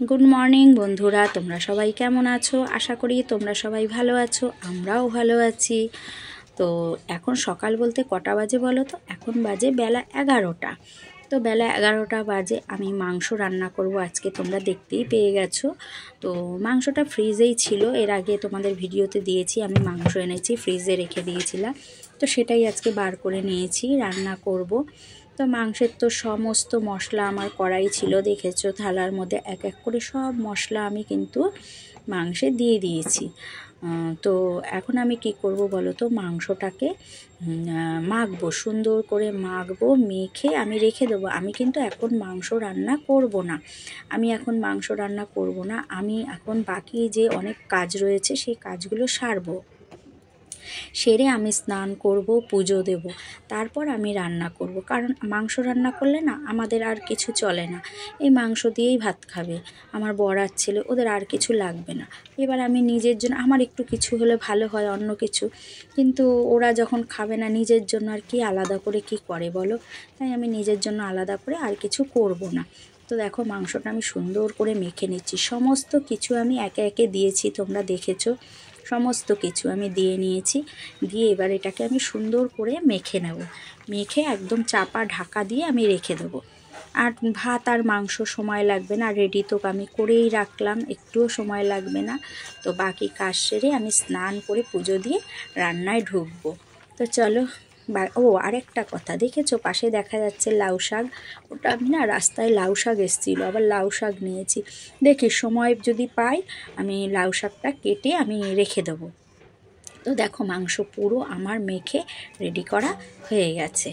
Good morning বন্ধুরা, তোমরা সবাই কেমন আছো? আশা করি তোমরা সবাই ভালো আছো, আমরাও ভালো আছি। তো এখন সকাল বলতে কটা বাজে বলো তো? এখন বাজে বেলা 11টা। তো বেলা 11টা বাজে আমি মাংস রান্না করব আজকে, তোমরা দেখতেই পেয়ে গেছো। তো মাংসটা ফ্রিজেই ছিল, এর আগে তোমাদের ভিডিওতে দিয়েছি। আমি মাংস এনেছি, ফ্রিজে রেখে দিয়েছিলাম, তো সেটাই আজকে বার করে নিয়েছি, রান্না করব। তো মাংসের তো সমস্ত মশলা আমার কড়াই ছিল, দেখেছো থালার মধ্যে এক এক করে সব মশলা আমি কিন্তু মাংসে দিয়ে দিয়েছি। তো এখন আমি কি করব বলো তো? মাংসটাকে মাখবো, সুন্দর করে মাখবো, মেখে আমি রেখে দেবো। আমি কিন্তু এখন মাংস রান্না করব না, আমি এখন বাকি যে অনেক কাজ রয়েছে সেই কাজগুলো সারবো। সেরে আমি স্নান করব, পুজো দেব, তারপর আমি রান্না করব। কারণ মাংস রান্না করলে না আমাদের আর কিছু চলে না, এই মাংস দিয়েই ভাত খাবে আমার বর আর ছেলে, ওদের আর কিছু লাগবে না। এবার আমি নিজের জন্য, আমার একটু কিছু হলে ভালো হয় অন্য কিছু, কিন্তু ওরা যখন খাবে না নিজের জন্য আর কি আলাদা করে কি করে বলো? তাই আমি নিজের জন্য আলাদা করে আর কিছু করব না। তো দেখো মাংসটা আমি সুন্দর করে মেখে নিচ্ছি, সমস্ত কিছু আমি একে একে দিয়েছি, তোমরা দেখেছো সমস্ত কিছু আমি দিয়ে নিয়েছি। দিয়ে এবার এটাকে আমি সুন্দর করে মেখে নেব, মেখে একদম চাপা ঢাকা দিয়ে আমি রেখে দেবো। আর ভাত আর মাংস সময় লাগবে না, রেডি তো আমি করেই রাখলাম, একটুও সময় লাগবে না। তো বাকি কাজ সেরে আমি স্নান করে পুজো দিয়ে রান্নায় ঢুকবো। তো চলো। আরেকটা কথা, দেখেছো পাশে দেখা যাচ্ছে লাউ শাক, ওটা আমি না রাস্তায় লাউ শাক এসেছিলো, আবার লাউ শাক নিয়েছি। দেখি সময় যদি পাই আমি লাউ শাকটা কেটে আমি রেখে দেবো। তো দেখো মাংস পুরো আমার মেখে রেডি করা হয়ে গেছে।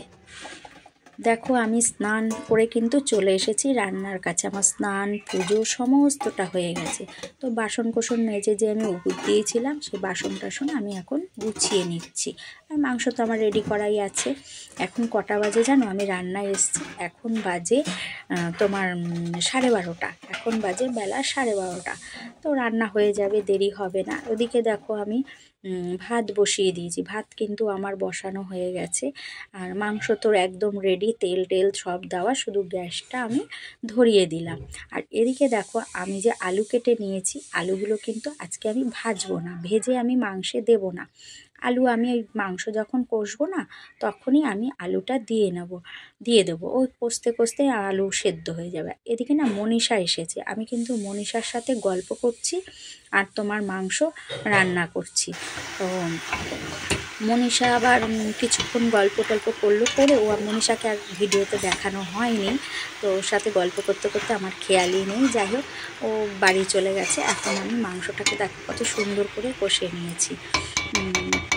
দেখো আমি স্নান করে কিন্তু চলে এসেছি রান্নার কাছে, আমার স্নান পুজো সমস্তটা হয়ে গেছে। তো বাসন কোসন মেজে যে আমি উপর দিয়েছিলাম সেই বাসন টাসন আমি এখন গুছিয়ে নিচ্ছি। আর মাংস তো আমার রেডি করাই আছে। এখন কটা বাজে জানো? আমি রান্নায় এসেছি, এখন বাজে তোমার 12:30, এখন বাজে বেলা 12:30। তো রান্না হয়ে যাবে, দেরি হবে না। ওদিকে দেখো আমি ভাত বসিয়ে দিয়েছি, ভাত কিন্তু আমার বসানো হয়ে গেছে। আর মাংস তো একদম রেডি, তেল টেল সব দেওয়া, শুধু গ্যাসটা আমি ধরিয়ে দিলাম। আর এদিকে দেখো আমি যে আলু কেটে নিয়েছি, আলুগুলো কিন্তু আজকে আমি ভাজবো না, ভেজে আমি মাংসে দেব না। আলু আমি ওই মাংস যখন কষবো না তখনই আমি আলুটা দিয়ে দেবো। ওই কষতে কষতে আলু সেদ্ধ হয়ে যাবে। এদিকে না মনীষা এসেছে, আমি কিন্তু মনীষার সাথে গল্প করছি আর তোমার মাংস রান্না করছি। তো মনীষা আবার কিছুক্ষণ গল্প টল্প করলো, করে ও মনীষাকে আর ভিডিওতে দেখানো হয়নি। তো ওর সাথে গল্প করতে করতে আমার খেয়ালই নেই। যাই হোক, ও বাড়ি চলে গেছে। এখন আমি মাংসটাকে দেখো কত সুন্দর করে কষে নিয়েছি,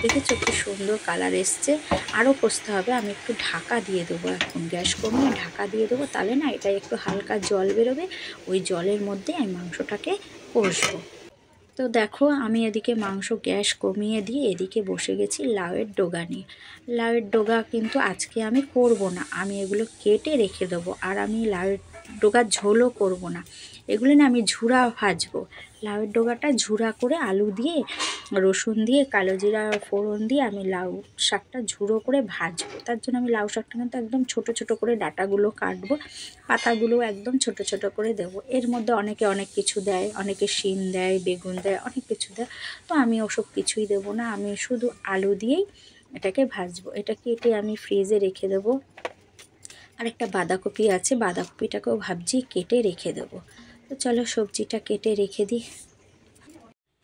দেখেছো কি সুন্দর কালার এসছে। আরও কষতে হবে, আমি একটু ঢাকা দিয়ে দেবো, এখন গ্যাস কমিয়ে ঢাকা দিয়ে দেবো, তাহলে না এটা একটু হালকা জল বেরোবে, ওই জলের মধ্যে আমি মাংসটাকে কষবো। তো দেখো আমি এদিকে মাংস গ্যাস কমিয়ে দিয়ে এদিকে বসে গেছি লাউয়ের ডগা নিয়ে। লাউয়ের ডগা কিন্তু আজকে আমি করব না, আমি এগুলো কেটে রেখে দেবো। আর আমি লাউয়ের ডগার ঝোলও করব না, এগুলো না আমি ঝুরা ভাজবো। লাউয়ের ডগাটা ঝুরা করে আলু দিয়ে, রসুন দিয়ে, কালো জিরা ফোড়ন দিয়ে আমি লাউ শাকটা ঝুরো করে ভাজবো। তার জন্য আমি লাউ শাকটা কিন্তু একদম ছোট ছোট করে ডাঁটাগুলো কাটবো, পাতাগুলো একদম ছোট ছোট করে দেবো। এর মধ্যে অনেকে অনেক কিছু দেয়, অনেকে শিম দেয়, বেগুন দেয়, অনেক কিছু দেয়। তো আমি ওসব কিছুই দেবো না, আমি শুধু আলু দিয়েই এটাকে ভাজবো। এটা কেটে আমি ফ্রিজে রেখে দেবো। আর একটা বাঁধাকপি আছে, বাঁধাকপিটাকেও ভাবছি কেটে রেখে দেবো। তো চলো সবজিটা কেটে রেখে দিই।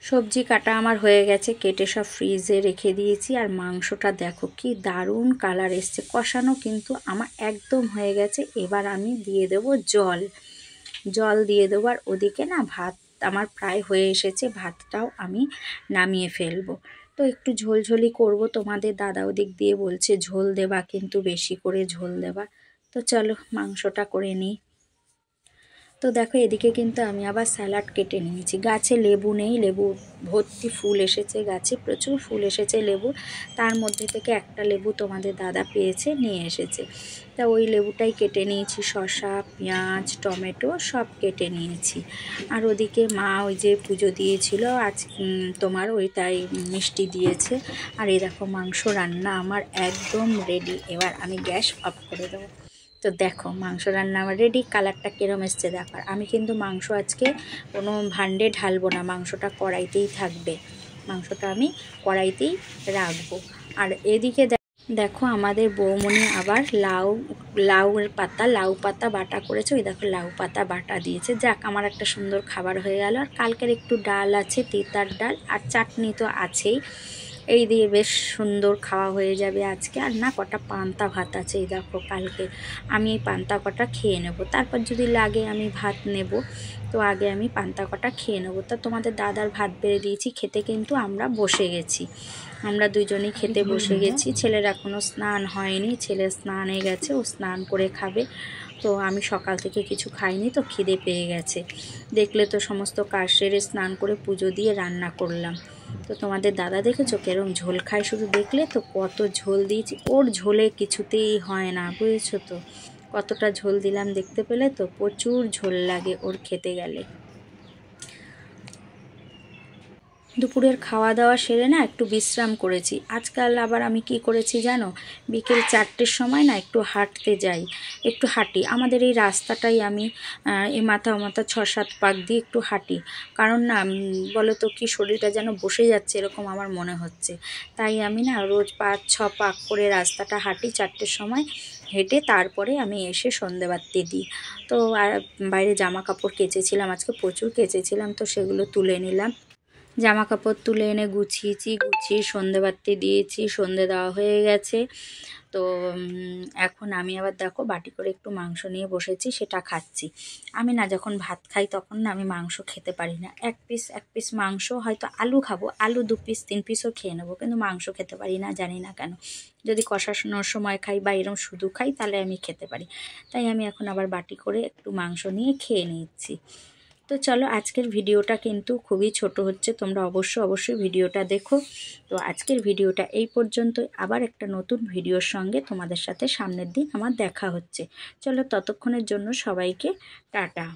সবজি কাটা আমার হয়ে গেছে, কেটে সব ফ্রিজে রেখে দিয়েছি। আর মাংসটা দেখো কি দারুণ কালার এসছে, কষানো কিন্তু আমার একদম হয়ে গেছে। এবার আমি দিয়ে দেবো জল দিয়ে দেবো। আর ওদিকে না ভাত আমার প্রায় হয়ে এসেছে, ভাতটাও আমি নামিয়ে ফেলবো। তো একটু ঝোলঝোলি করব, তোমাদের দাদা ওদিক দিয়ে বলছে ঝোল দেবা, কিন্তু বেশি করে ঝোল দেবা। তো চলো মাংসটা করে নিই। তো দেখো এদিকে কিন্তু আমি আবার স্যালাড কেটে নিয়েছি। গাছে লেবু নেই, লেবু ভর্তি ফুল এসেছে, গাছে প্রচুর ফুল এসেছে লেবু, তার মধ্যে থেকে একটা লেবু তোমাদের দাদা পেয়েছে, নিয়ে এসেছে। তা ওই লেবুটাই কেটে নিয়েছি, শসা, পেঁয়াজ, টমেটো সব কেটে নিয়েছি। আর ওদিকে মা ওই যে পুজো দিয়েছিল আজ, তোমার ওইটাই মিষ্টি দিয়েছে। আর এই দেখো মাংস রান্না আমার একদম রেডি, এবার আমি গ্যাস অফ করে দেবো। তো তো দেখো মাংস রান্না আমার রেডি, কালারটা কীরকম এসছে দেখো। আমি কিন্তু মাংস আজকে কোনো ভাণ্ডে ঢালবো না, মাংসটা কড়াইতেই থাকবে, মাংসটা আমি কড়াইতেই রাখবো। আর এদিকে দেখো আমাদের বৌমনি আবার লাউ পাতা বাটা করেছে, ওই দেখো লাউ পাতা বাটা দিয়েছে। যাক, আমার একটা সুন্দর খাবার হয়ে গেল। আর কালকের একটু ডাল আছে, তিতার ডাল, আর চাটনি তো আছেই। এই দিয়ে বেশ সুন্দর খাওয়া হয়ে যাবে আজকে। আর না কটা পান্তা ভাত আছে, এই দেখো কালকে আমি এই পান্তা কটা খেয়ে নেব, তারপর যদি লাগে আমি ভাত নেব। তো আগে আমি পান্তা কটা খেয়ে নেবো। তা তোমাদের দাদার ভাত বেড়ে দিয়েছি, খেতে কিন্তু আমরা বসে গেছি, আমরা দুজনেই খেতে বসে গেছি। ছেলের এখনও স্নান হয়নি, ছেলে স্নানে গেছে, ও স্নান করে খাবে। তো আমি সকাল থেকে কিছু খাইনি, তো খিদে পেয়ে গেছে। দেখলে তো সমস্ত কাজ সেরে স্নান করে পুজো দিয়ে রান্না করলাম। তো তোমাদের দাদা দেখেছো কেরম ঝোল খায়, শুধু দেখলে তো কত ঝোল দিয়েছি, ওর ঝোলে কিছুতেই হয় না, বুঝেছো তো কতটা ঝোল দিলাম, দেখতে পেলে তো প্রচুর ঝোল লাগে ওর খেতে গেলে। দুপুরের খাওয়া দাওয়া সেরে না একটু বিশ্রাম করেছি। আজকাল আবার আমি কি করেছি জানো, বিকেল 4টের সময় না একটু হাঁটতে যাই, একটু হাঁটি। আমাদের এই রাস্তাটাই আমি এই মাথা 6-7 পাক দিয়ে একটু হাঁটি। কারণ না বলো তো কি, শরীরটা যেন বসে যাচ্ছে এরকম আমার মনে হচ্ছে। তাই আমি না রোজ 5-6 পাক করে রাস্তাটা হাঁটি 4টের সময়, হেঁটে তারপরে আমি এসে সন্ধেবাতি দিই। তো আর বাইরে জামা কাপড় কেচেছিলাম, আজকে প্রচুর কেচেছিলাম, তো সেগুলো তুলে নিলাম। জামা কাপড় তুলে এনে গুছিয়ে সন্ধেবাতি দিয়েছি, সন্ধে দেওয়া হয়ে গেছে। তো এখন আমি আবার দেখো বাটি করে একটু মাংস নিয়ে বসেছি, সেটা খাচ্ছি। আমি না যখন ভাত খাই তখন না আমি মাংস খেতে পারি না। এক পিস মাংস, হয়তো আলু খাবো, আলু 2 পিস 3 পিসও খেয়ে নেবো, কিন্তু মাংস খেতে পারি না, জানি না কেন। যদি কষানোর সময় খাই বা এরম শুধু খাই তাহলে আমি খেতে পারি। তাই আমি এখন আবার বাটি করে একটু মাংস নিয়ে খেয়ে নিচ্ছি। তো চলো, আজকের ভিডিওটা কিন্তু খুবই ছোট হচ্ছে, তোমরা অবশ্যই ভিডিওটা দেখো। তো আজকের ভিডিওটা এই পর্যন্তই, আবার একটা নতুন ভিডিওর সঙ্গে তোমাদের সাথে সামনের দিন আমার দেখা হচ্ছে। চলো, ততক্ষণের জন্য সবাইকে টাটা।